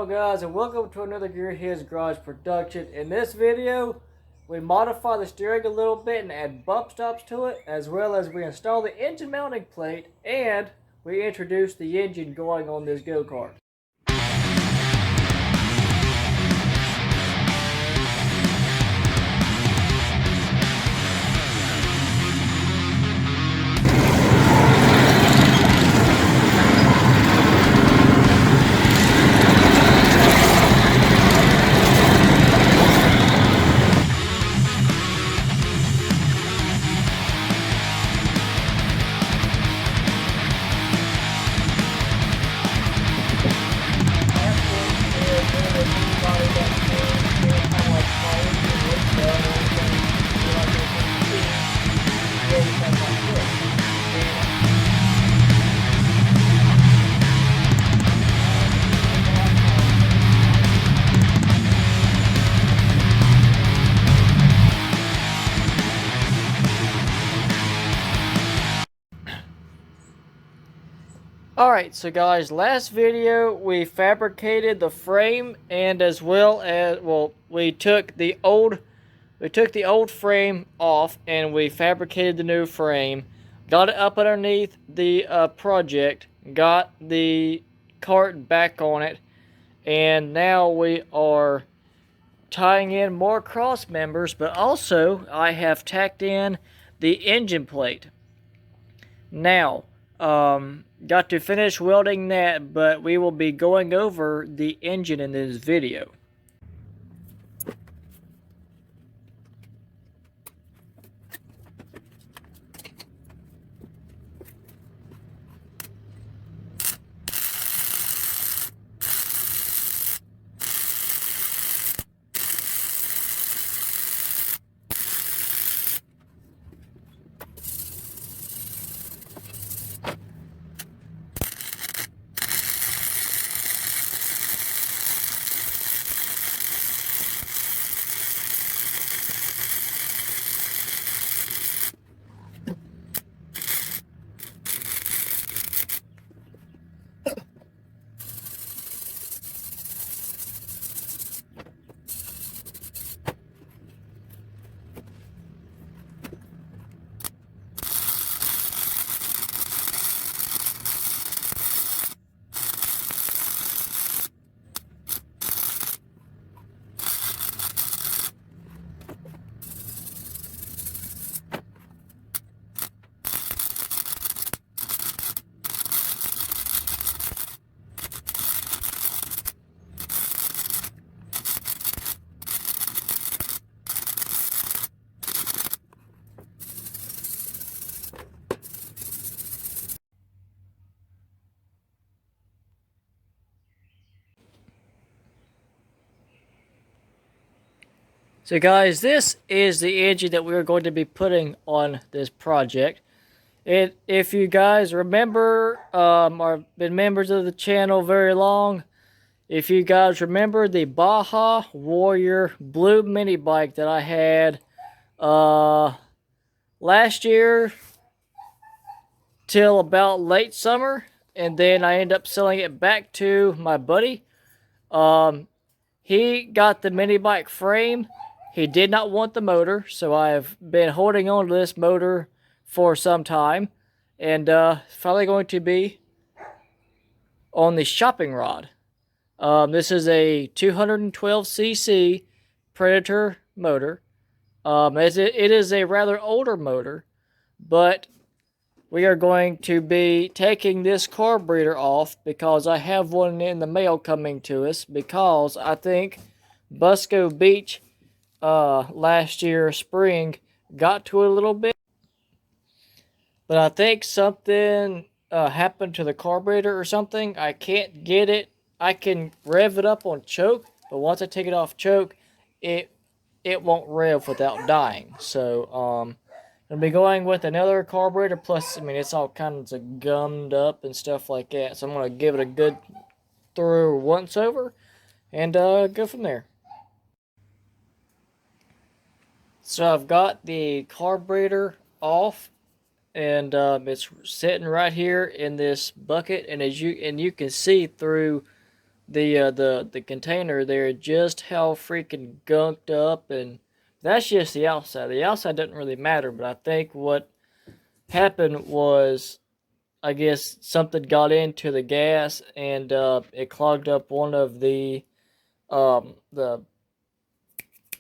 Hello guys, and welcome to another Gear His Garage production. In this video, we modify the steering a little bit and add bump stops to it, as well as we install the engine mounting plate and we introduce the engine going on this go-kart. Alright, so guys, last video we fabricated the frame, and as well as, we took the old frame off and we fabricated the new frame, got it up underneath the project, got the cart back on it, and now we are tying in more cross members, but also I have tacked in the engine plate. Now, got to finish welding that, but we will be going over the engine in this video. So guys, this is the engine that we're going to be putting on this project. If you guys remember, or been members of the channel very long, if you guys remember the Baja Warrior blue mini bike that I had last year till about late summer, and then I ended up selling it back to my buddy. He got the mini bike frame. He did not want the motor, so I have been holding on to this motor for some time, and finally going to be on the shopping rod. This is a 212cc Predator motor. As it is a rather older motor, but we are going to be taking this carburetor off because I have one in the mail coming to us, because I think Busco Beach last year spring got to it a little bit, but I think something happened to the carburetor or something. I can't get it. I can rev it up on choke, but once I take it off choke, it won't rev without dying. So I'll be going with another carburetor, plus I mean it's all kinds of gummed up and stuff like that, so I'm going to give it a good thorough once over and go from there. So I've got the carburetor off, and it's sitting right here in this bucket, and you can see through the container there, just how freaking gunked up. And that's just the outside. The outside doesn't really matter, but I think what happened was, I guess something got into the gas, and it clogged up one of um, the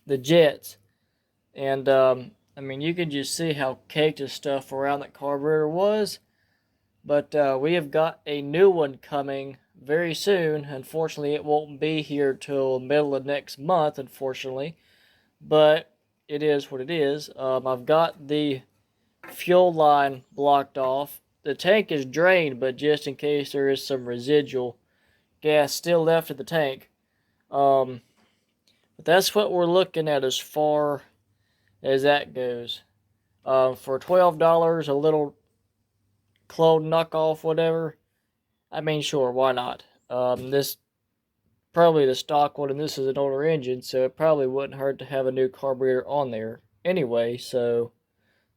the jets. And I mean, you can just see how caked of stuff around that carburetor was. But we have got a new one coming very soon. Unfortunately, it won't be here till middle of next month, unfortunately. But it is what it is. I've got the fuel line blocked off. The tank is drained, but just in case there is some residual gas still left in the tank. But that's what we're looking at as far as that goes. For $12, a little clone knockoff, whatever. I mean, sure, why not? This probably the stock one, and this is an older engine, so it probably wouldn't hurt to have a new carburetor on there anyway. So,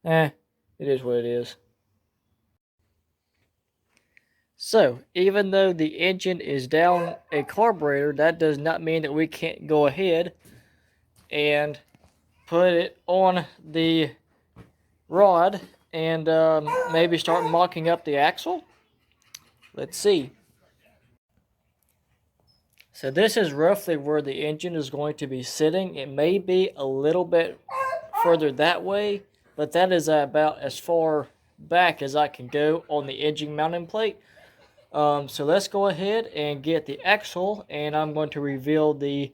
it is what it is. So, even though the engine is down a carburetor, that does not mean that we can't go ahead and put it on the rod and maybe start mocking up the axle. Let's see. So this is roughly where the engine is going to be sitting. It may be a little bit further that way, but that is about as far back as I can go on the engine mounting plate. So let's go ahead and get the axle, and I'm going to reveal the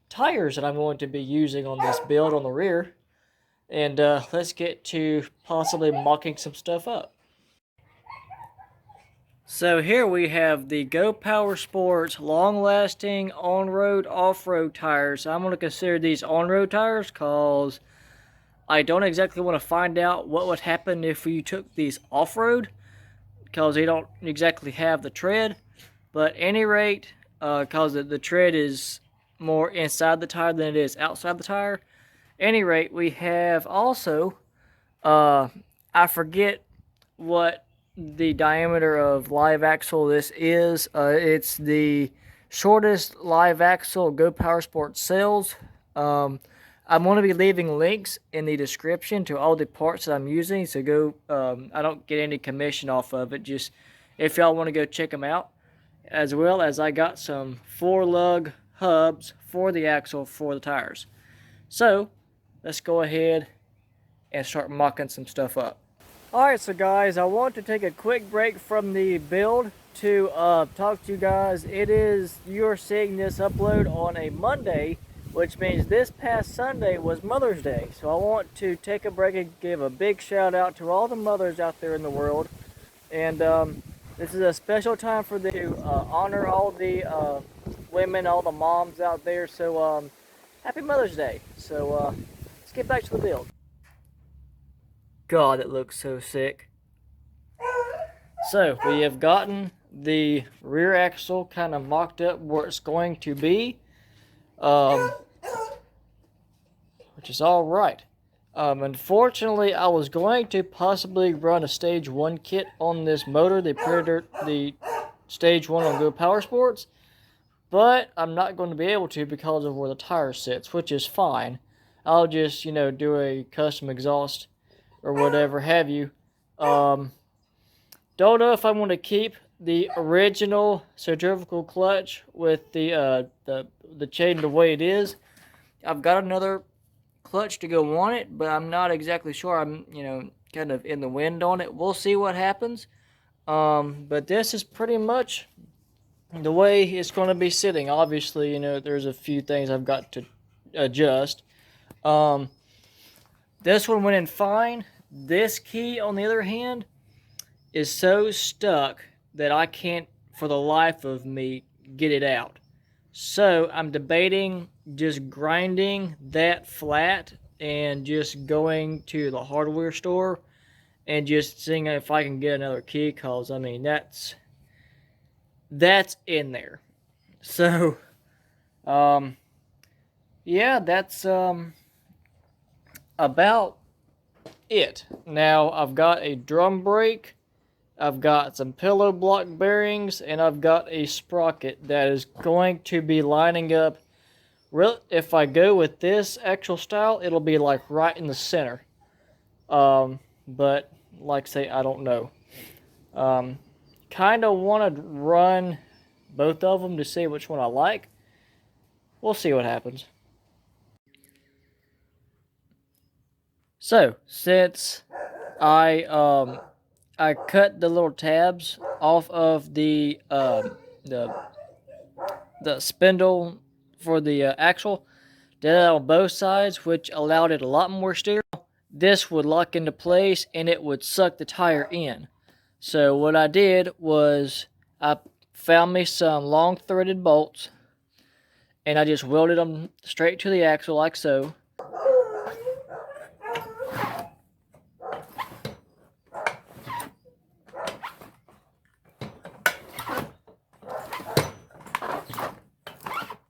tires that I'm going to be using on this build on the rear. And let's get to possibly mocking some stuff up. So here we have the Go Power Sports long-lasting on-road, off-road tires. I'm going to consider these on-road tires because I don't exactly want to find out what would happen if you took these off-road, because they don't exactly have the tread. But at any rate, because the tread is more inside the tire than it is outside the tire. At any rate, we have also, I forget what the diameter of live axle this is. It's the shortest live axle Go Power Sports sells. I'm going to be leaving links in the description to all the parts that I'm using, so go. I don't get any commission off of it, just if y'all want to go check them out. As well as I got some 4-lug hubs for the axle for the tires. So let's go ahead and start mocking some stuff up. Alright, so guys, I want to take a quick break from the build to talk to you guys. You're seeing this upload on a Monday, which means this past Sunday was Mother's Day. So I want to take a break and give a big shout out to all the mothers out there in the world. And this is a special time for them to honor all the women, all the moms out there. So happy Mother's Day. So let's get back to the build. God, it looks so sick. So we have gotten the rear axle kind of mocked up where it's going to be, which is all right. Unfortunately, I was going to possibly run a stage 1 kit on this motor, the stage 1 on Go Power Sports, but I'm not going to be able to because of where the tire sits, which is fine. I'll just, do a custom exhaust or whatever have you. Don't know if I want to keep the original centrifugal clutch with the chain the way it is. I've got another clutch to go on it, but I'm not exactly sure. I'm, kind of in the wind on it. We'll see what happens. But this is pretty much the way it's going to be sitting. Obviously, there's a few things I've got to adjust. This one went in fine. This key, on the other hand, is so stuck that I can't, for the life of me, get it out. So I'm debating just grinding that flat and just going to the hardware store and just seeing if I can get another key, because, I mean, that's in there. So, yeah, that's about it. Now, I've got a drum brake I've got some pillow block bearings, and I've got a sprocket that is going to be lining up. If I go with this actual style, it'll be like right in the center. But like I say, I don't know. Kind of want to run both of them to see which one I like. We'll see what happens. So, since I cut the little tabs off of the spindle for the axle, did it on both sides, which allowed it a lot more steer. This would lock into place and it would suck the tire in. So what I did was I found me some long threaded bolts and I just welded them straight to the axle like so.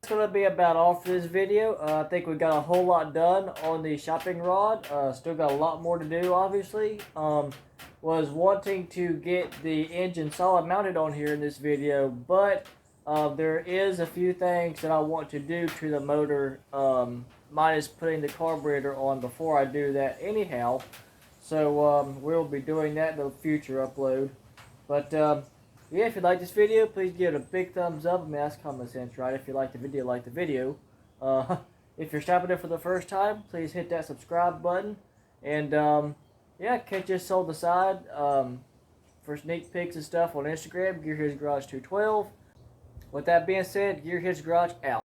That's going to be about all for this video. I think we got a whole lot done on the shopping rod. Still got a lot more to do, obviously. Was wanting to get the engine solid mounted on here in this video, but there is a few things that I want to do to the motor, minus putting the carburetor on before I do that anyhow. So we'll be doing that in a future upload. But yeah, if you like this video, please give it a big thumbs up. I mean, that's common sense, right? If you like the video, like the video. If you're stopping there for the first time, please hit that subscribe button. And yeah, catch us on the side for sneak peeks and stuff on Instagram, Gearheads Garage 212. With that being said, Gearheads Garage out.